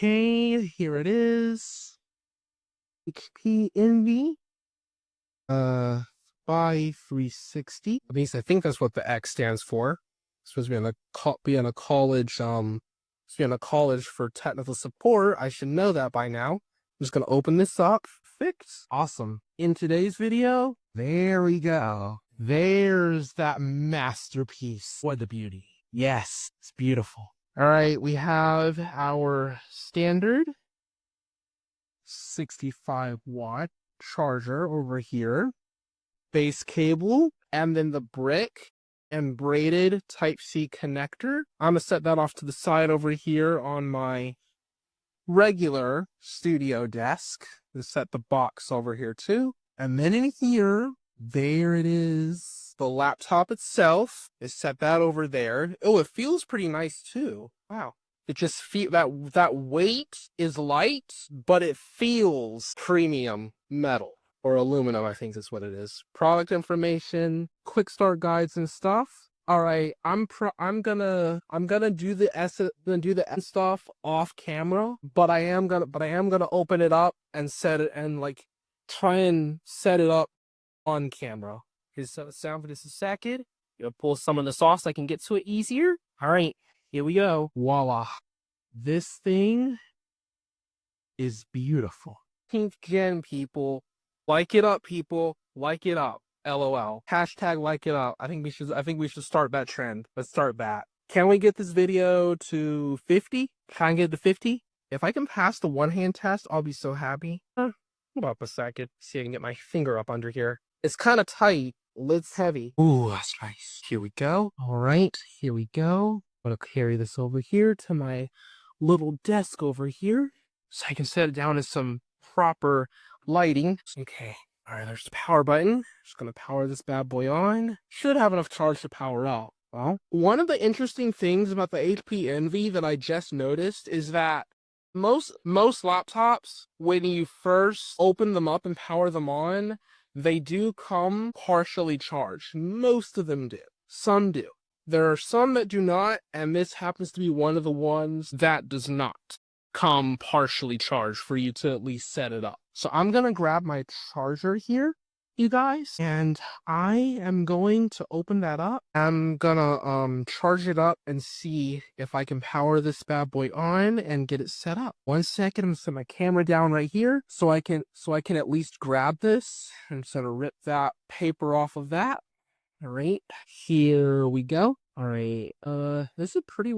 Okay, here it is. HP Envy. 5 360. At least I think that's what the X stands for. Supposed to be in a college, for technical support. I should know that by now. I'm just gonna open this up. Fix. Awesome. In today's video, there we go. There's that masterpiece. What a beauty. Yes, it's beautiful. All right, we have our standard 65-watt charger over here, base cable, and then the brick and braided Type-C connector. I'm gonna set that off to the side over here on my regular studio desk. Just set the box over here too. And then in here, there it is. The laptop itself is set that over there. Oh, it feels pretty nice too. Wow. It just feels that weight is light, but it feels premium metal or aluminum, I think is what it is. Product information, quick start guides and stuff. All right, I'm gonna do the S stuff off camera, but I am gonna open it up and set it and like try and set it up on camera. Here's the sound for just a second. You'll pull some of this off so I can get to it easier. All right, here we go. Voila. This thing is beautiful. 15th gen people. Like it up, people. Like it up. LOL. Hashtag like it up. I think we should start that trend. Let's start that. Can we get this video to 50? Can I get to 50? If I can pass the one-hand test, I'll be so happy. Hold up a second. See if I can get my finger up under here. It's kind of tight. Lid's heavy. Ooh, that's nice. Here we go. All right, here we go. I'm gonna carry this over here to my little desk over here so I can set it down in some proper lighting. Okay. All right, there's the power button. Just gonna power this bad boy on. Should have enough charge to power out. Well, one of the interesting things about the HP Envy that I just noticed is that most laptops, when you first open them up and power them on, they do come partially charged. Most of them do. Some do. There are some that do not, and this happens to be one of the ones that does not come partially charged for you to at least set it up. So I'm gonna grab my charger here, you guys, and I am going to open that up. I'm gonna charge it up and see if I can power this bad boy on and get it set up. 1 second, I'm gonna set my camera down right here so I can at least grab this. I'm just gonna rip that paper off of that. All right, here we go. All right, this is a pretty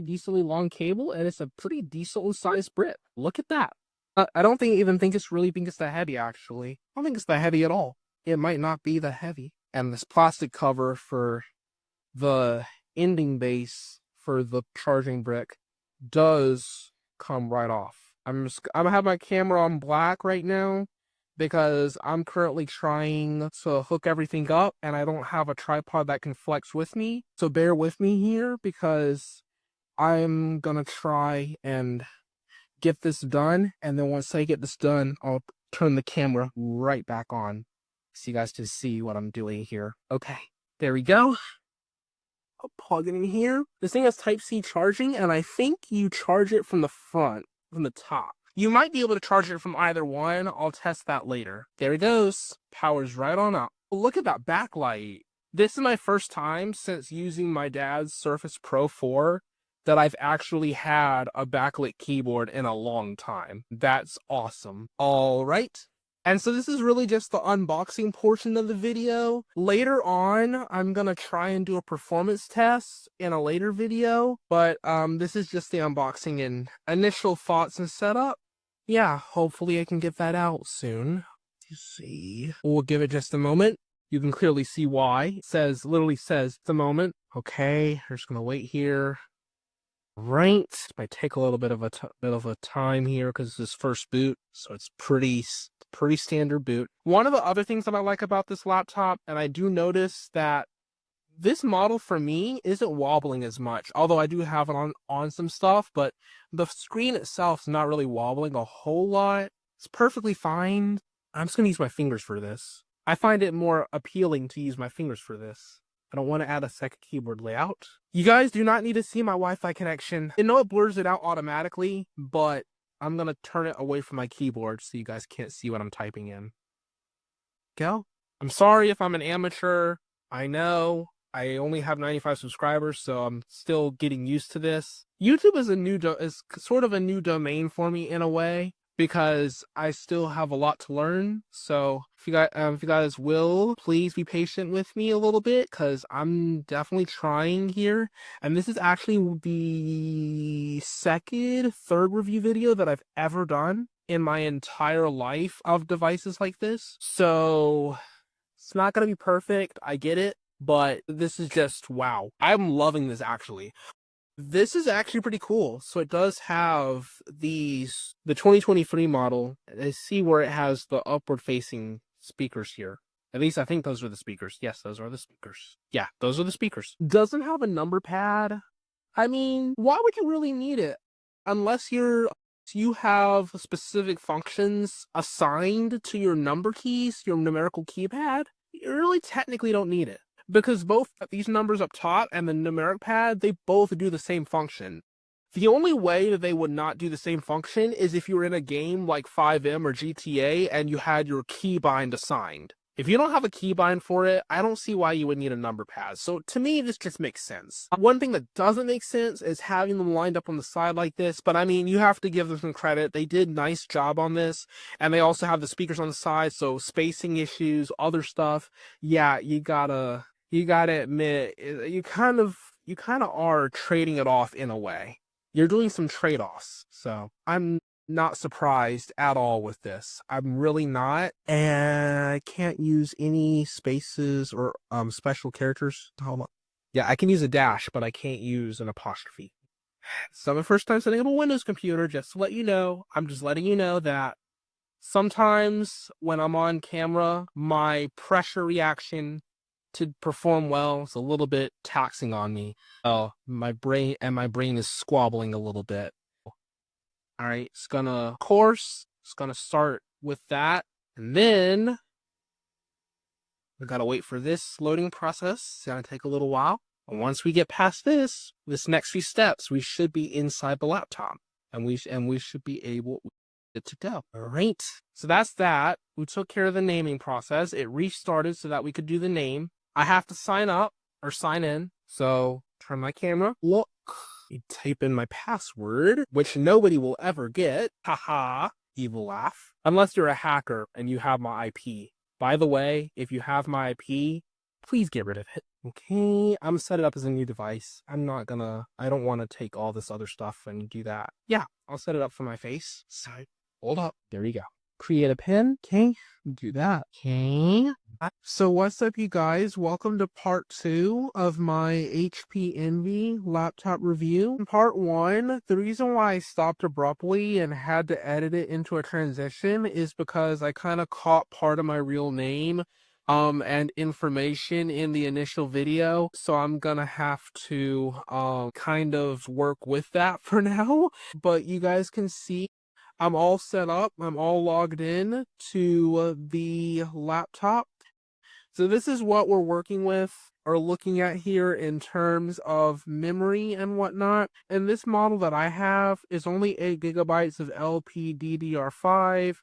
decently long cable, and it's a pretty decently sized brick. Look at that. I don't even think it's that heavy, actually. I don't think it's that heavy at all. It might not be that heavy. And this plastic cover for the ending base for the charging brick does come right off. I'm gonna have my camera on black right now because I'm currently trying to hook everything up and I don't have a tripod that can flex with me. So bear with me here because I'm gonna try and get this done, and then once I get this done, I'll turn the camera right back on so you guys can see what I'm doing here. Okay, there we go. I'll plug it in here. This thing has Type-C charging, and I think you charge it from the front, from the top. You might be able to charge it from either one. I'll test that later. There it goes. Powers right on up. Look at that backlight. This is my first time since using my dad's Surface Pro 4 that I've actually had a backlit keyboard in a long time. That's awesome. All right. And so this is really just the unboxing portion of the video. Later on, I'm gonna try and do a performance test in a later video, but this is just the unboxing and initial thoughts and setup. Yeah, hopefully I can get that out soon. Let's see. We'll give it just a moment. You can clearly see why. It literally says the moment. Okay, we're just gonna wait here. Right, it might take a little bit of a time here because it's this first boot, so it's pretty standard boot. One of the other things that I like about this laptop, and I do notice that this model for me isn't wobbling as much, although I do have it on some stuff, but the screen itself is not really wobbling a whole lot. It's perfectly fine. I'm just gonna use my fingers for this. I find it more appealing to use my fingers for this. I don't want to add a second keyboard layout. You guys do not need to see my Wi-Fi connection. I know it blurs it out automatically, but I'm going to turn it away from my keyboard so you guys can't see what I'm typing in. Go. I'm sorry if I'm an amateur. I know I only have 95 subscribers, so I'm still getting used to this. YouTube is sort of a new domain for me in a way, because I still have a lot to learn. So if you guys will please be patient with me a little bit, because I'm definitely trying here. And this is actually the third review video that I've ever done in my entire life of devices like this. So it's not going to be perfect. I get it. But this is just, wow. I'm loving this, actually. This is actually pretty cool. So it does have the 2023 model. I see where it has the upward facing speakers here. At least I think those are the speakers. Yes, those are the speakers. Yeah, those are the speakers. Doesn't have a number pad. I mean, why would you really need it? Unless you have specific functions assigned to your number keys, your numerical keypad, you really technically don't need it. Because both these numbers up top and the numeric pad, they both do the same function. The only way that they would not do the same function is if you were in a game like FiveM or GTA and you had your keybind assigned. If you don't have a keybind for it, I don't see why you would need a number pad. So to me, this just makes sense. One thing that doesn't make sense is having them lined up on the side like this, but I mean, you have to give them some credit. They did a nice job on this, and they also have the speakers on the side, so spacing issues, other stuff. Yeah, you gotta admit, you kind of are trading it off in a way. You're doing some trade-offs. So I'm not surprised at all with this. I'm really not. And I can't use any spaces or special characters. Hold on. Yeah, I can use a dash, but I can't use an apostrophe. So my first time setting up a Windows computer, just to let you know. I'm just letting you know that sometimes when I'm on camera, my pressure reaction to perform well is a little bit taxing on me. Oh, my brain is squabbling a little bit. All right, it's gonna start with that, and then we gotta wait for this loading process. It's gonna take a little while. And once we get past this next few steps, we should be inside the laptop, and we should be able to go. All right, so that's that. We took care of the naming process. It restarted so that we could do the name. I have to sign up or sign in. So turn my camera. Look, you type in my password, which nobody will ever get. Haha, evil laugh. Unless you're a hacker and you have my IP. By the way, if you have my IP, please get rid of it. Okay, I'm set it up as a new device. I don't want to take all this other stuff and do that. Yeah, I'll set it up for my face. So hold up. There you go. Create a pin. Okay, do that. Okay. So what's up, you guys? Welcome to part 2 of my HP Envy laptop review. In part 1, the reason why I stopped abruptly and had to edit it into a transition is because I kind of caught part of my real name and information in the initial video, so I'm gonna have to kind of work with that for now. But you guys can see I'm all set up. I'm all logged in to the laptop. So this is what we're working with or looking at here in terms of memory and whatnot. And this model that I have is only 8 gigabytes of LPDDR5.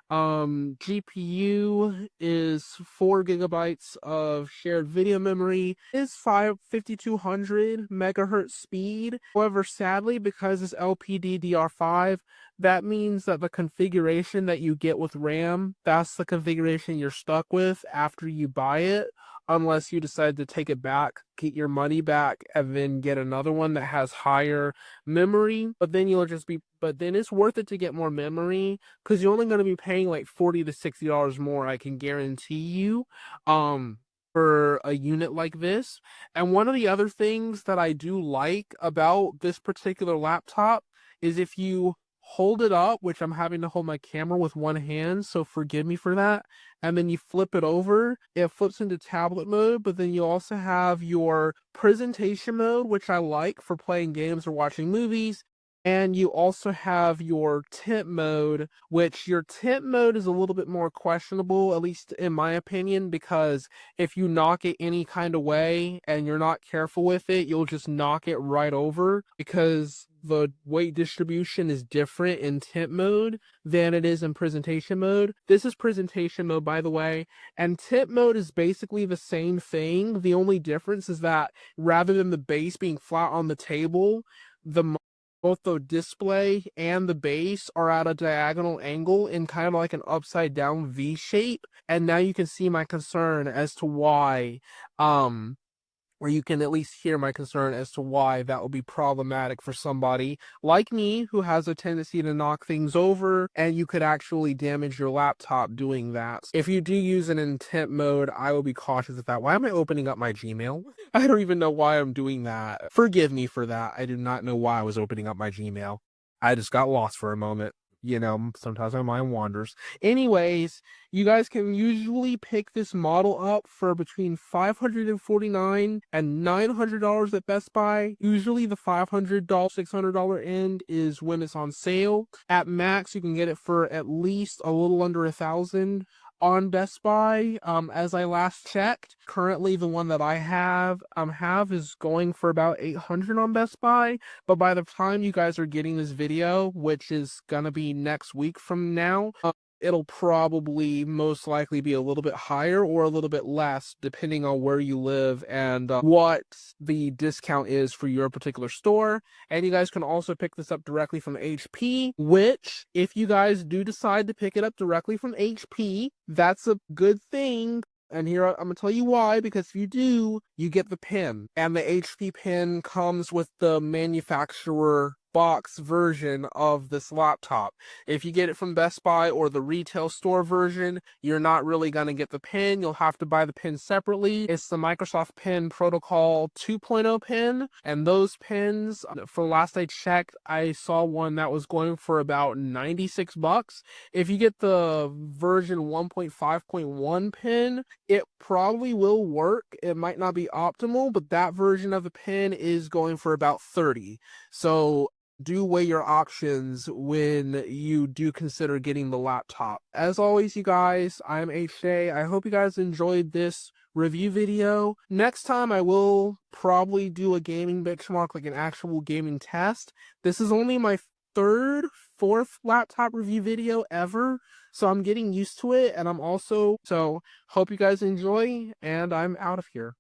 GPU is 4 gigabytes of shared video memory. It's 5200 megahertz speed. However, sadly, because it's LPDDR5, that means that the configuration that you get with RAM, that's the configuration you're stuck with after you buy it, unless you decide to take it back, get your money back, and then get another one that has higher memory. But then it's worth it to get more memory, because you're only going to be paying like $40 to $60 more, I can guarantee you, for a unit like this. And one of the other things that I do like about this particular laptop is if you hold it up, which I'm having to hold my camera with one hand, so forgive me for that, and then you flip it over, it flips into tablet mode. But then you also have your presentation mode, which I like for playing games or watching movies, And you also have your tip mode, which your tip mode is a little bit more questionable, at least in my opinion, because if you knock it any kind of way and you're not careful with it, you'll just knock it right over because the weight distribution is different in tip mode than it is in presentation mode. This is presentation mode, by the way, and tip mode is basically the same thing. The only difference is that rather than the base being flat on the table, the both the display and the base are at a diagonal angle in kind of like an upside down V shape. And now you can see my concern as to why, or you can at least hear my concern as to why that will be problematic for somebody like me who has a tendency to knock things over, and you could actually damage your laptop doing that. If you do use an intent mode, I will be cautious of that. Why am I opening up my Gmail? I don't even know why I'm doing that. Forgive me for that. I did not know why I was opening up my Gmail. I just got lost for a moment. You know, sometimes my mind wanders. Anyways, you guys can usually pick this model up for between $549 and $900 at Best Buy. Usually the $500, $600 end is when it's on sale. At max, you can get it for at least a little under $1,000 on Best Buy. As I last checked, currently the one that I have is going for about $800 on Best Buy. But by the time you guys are getting this video, which is gonna be next week from now, it'll probably most likely be a little bit higher or a little bit less depending on where you live and what the discount is for your particular store. And you guys can also pick this up directly from HP, which if you guys do decide to pick it up directly from HP, that's a good thing. And here I'm going to tell you why, because if you do, you get the pin. And the HP pin comes with the manufacturer box version of this laptop. If you get it from Best Buy or the retail store version, you're not really going to get the pin. You'll have to buy the pin separately. It's the Microsoft Pin Protocol 2.0 pin. And those pins, for last I checked, I saw one that was going for about $96. If you get the version 1.5.1 pin, it probably will work. It might not be optimal, but that version of the pin is going for about $30. So do weigh your options when you do consider getting the laptop. As always, you guys, I'm HJ. I hope you guys enjoyed this review video. Next time I will probably do a gaming benchmark, like an actual gaming test. This is only my fourth laptop review video ever, so I'm getting used to it, and so hope you guys enjoy, and I'm out of here.